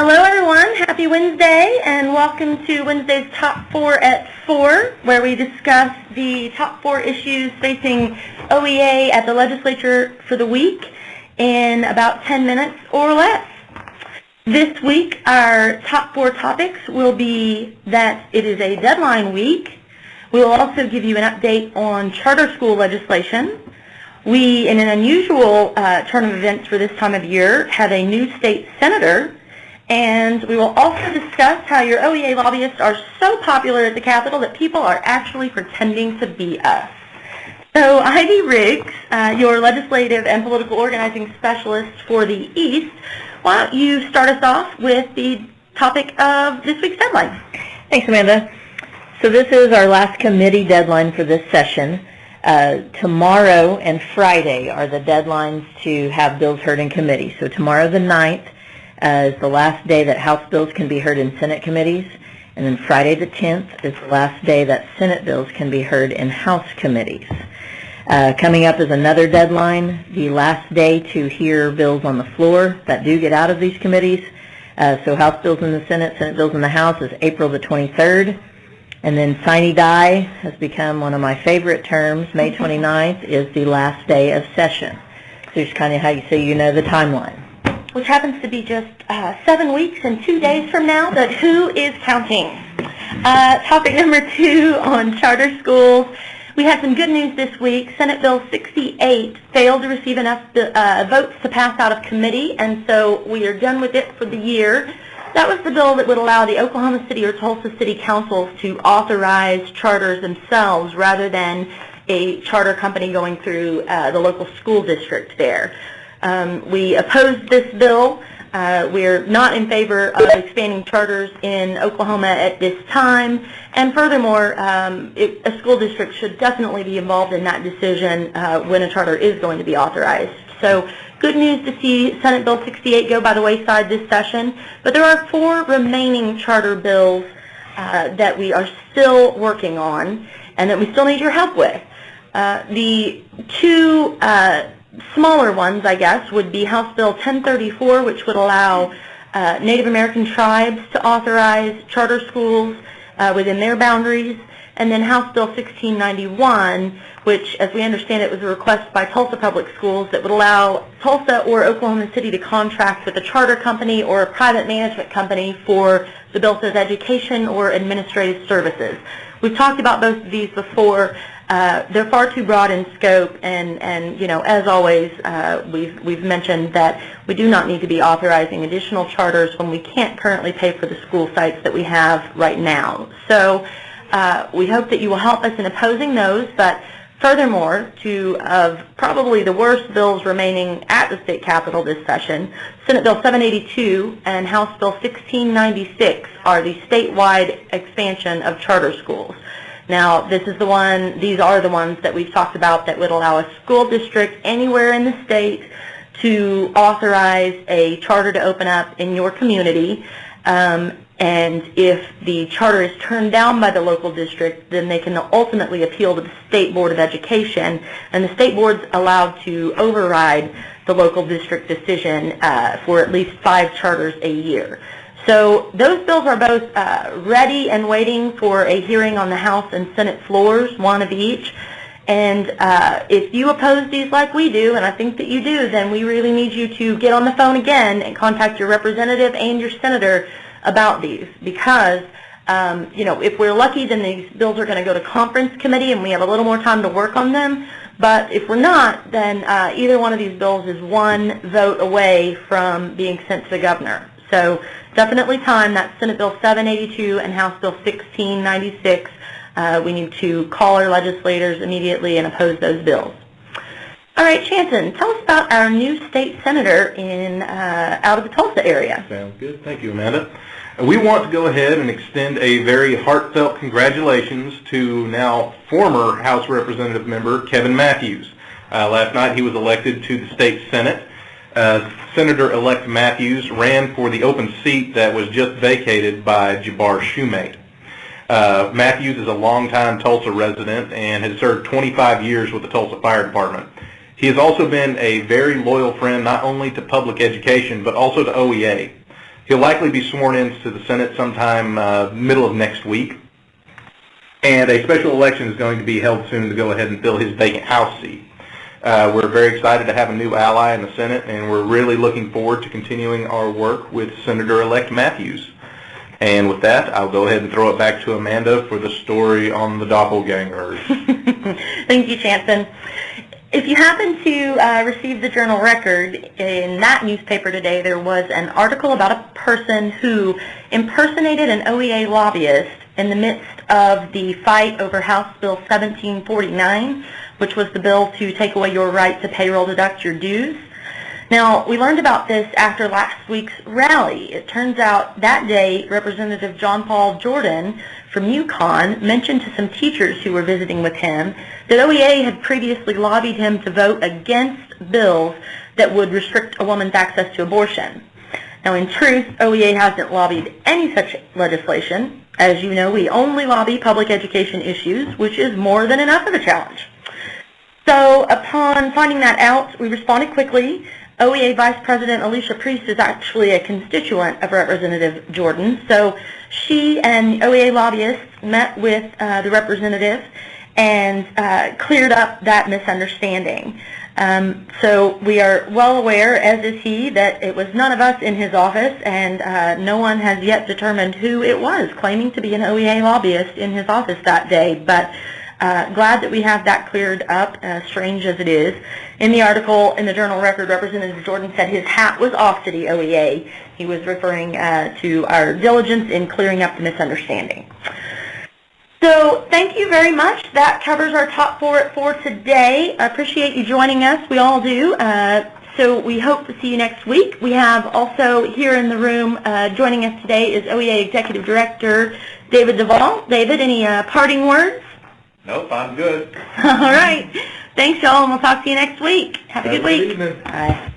Hello everyone, happy Wednesday and welcome to Wednesday's Top 4 at 4, where we discuss the top 4 issues facing OEA at the legislature for the week in about 10 minutes or less. This week our top 4 topics will be that it is a deadline week. We will also give you an update on charter school legislation. We, in an unusual turn of events for this time of year, have a new state senator. And we will also discuss how your OEA lobbyists are so popular at the Capitol that people are actually pretending to be us. So Heidi Riggs, your legislative and political organizing specialist for the East, why don't you start us off with the topic of this week's deadline? Thanks, Amanda. So this is our last committee deadline for this session. Tomorrow and Friday are the deadlines to have bills heard in committee. So tomorrow the 9th is the last day that House bills can be heard in Senate committees, and then Friday the 10th is the last day that Senate bills can be heard in House committees. Coming up is another deadline, the last day to hear bills on the floor that do get out of these committees. So House bills in the Senate, Senate bills in the House is April the 23rd. And then sine die has become one of my favorite terms. May 29th is the last day of session. So it's kind of how you say you know the timeline. Which happens to be just 7 weeks and 2 days from now, but who is counting? Topic number 2 on charter schools. We had some good news this week. Senate Bill 68 failed to receive enough votes to pass out of committee, and so we are done with it for the year. That was the bill that would allow the Oklahoma City or Tulsa City Councils to authorize charters themselves rather than a charter company going through the local school district there. We opposed this bill. We're not in favor of expanding charters in Oklahoma at this time. And furthermore, a school district should definitely be involved in that decision when a charter is going to be authorized. So good news to see Senate Bill 68 go by the wayside this session. But there are 4 remaining charter bills that we are still working on and that we still need your help with. The 2 smaller ones, I guess, would be House Bill 1034, which would allow Native American tribes to authorize charter schools within their boundaries, and then House Bill 1691, which, as we understand it, was a request by Tulsa Public Schools that would allow Tulsa or Oklahoma City to contract with a charter company or a private management company for the bill says education or administrative services. We've talked about both of these before. They're far too broad in scope, and you know, as always, we've mentioned that we do not need to be authorizing additional charters when we can't currently pay for the school sites that we have right now. So we hope that you will help us in opposing those, but furthermore, 2 of probably the worst bills remaining at the state capitol this session, Senate Bill 782 and House Bill 1696 are the statewide expansion of charter schools. Now, these are the ones that we've talked about that would allow a school district anywhere in the state to authorize a charter to open up in your community. And if the charter is turned down by the local district, then they can ultimately appeal to the State Board of Education, and the State Board's allowed to override the local district decision for at least 5 charters a year. So those bills are both ready and waiting for a hearing on the House and Senate floors, 1 of each. And if you oppose these like we do, and I think that you do, then we really need you to get on the phone again and contact your representative and your senator about these, because you know, if we're lucky, then these bills are going to go to conference committee and we have a little more time to work on them. But if we're not, then either one of these bills is 1 vote away from being sent to the governor. So definitely time. That's Senate Bill 782 and House Bill 1696. We need to call our legislators immediately and oppose those bills. All right, Chanton, tell us about our new state senator out of the Tulsa area. Sounds good. Thank you, Amanda. We want to go ahead and extend a very heartfelt congratulations to now former House Representative member Kevin Matthews. Last night he was elected to the state Senate. Senator-elect Matthews ran for the open seat that was just vacated by Jabbar Shumate. Matthews is a longtime Tulsa resident and has served 25 years with the Tulsa Fire Department. He has also been a very loyal friend not only to public education but also to OEA. He'll likely be sworn into the Senate sometime middle of next week. And a special election is going to be held soon to go ahead and fill his vacant House seat. We're very excited to have a new ally in the Senate, and we're really looking forward to continuing our work with Senator-elect Matthews. And with that, I'll go ahead and throw it back to Amanda for the story on the doppelgangers. Thank you, Chanson. If you happen to receive the Journal Record, in that newspaper today there was an article about a person who impersonated an OEA lobbyist in the midst of the fight over House Bill 1749, which was the bill to take away your right to payroll deduct your dues. Now, we learned about this after last week's rally. It turns out that day, Representative John Paul Jordan from Yukon mentioned to some teachers who were visiting with him that OEA had previously lobbied him to vote against bills that would restrict a woman's access to abortion. Now, in truth, OEA hasn't lobbied any such legislation. As you know, we only lobby public education issues, which is more than enough of a challenge. So, upon finding that out, we responded quickly. OEA Vice President Alicia Priest is actually a constituent of Representative Jordan, so she and OEA lobbyists met with the representative and cleared up that misunderstanding. So we are well aware, as is he, that it was none of us in his office, and no one has yet determined who it was claiming to be an OEA lobbyist in his office that day, but glad that we have that cleared up, strange as it is. In the article in the Journal Record, Representative Jordan said his hat was off to the OEA. He was referring to our diligence in clearing up the misunderstanding. So thank you very much. That covers our top four for today. I appreciate you joining us. We all do. So we hope to see you next week. We have also here in the room joining us today is OEA Executive Director David Duvall. David, any parting words? Nope, I'm good. All right. Thanks, y'all, and we'll talk to you next week. Have a good week. Evening. Bye.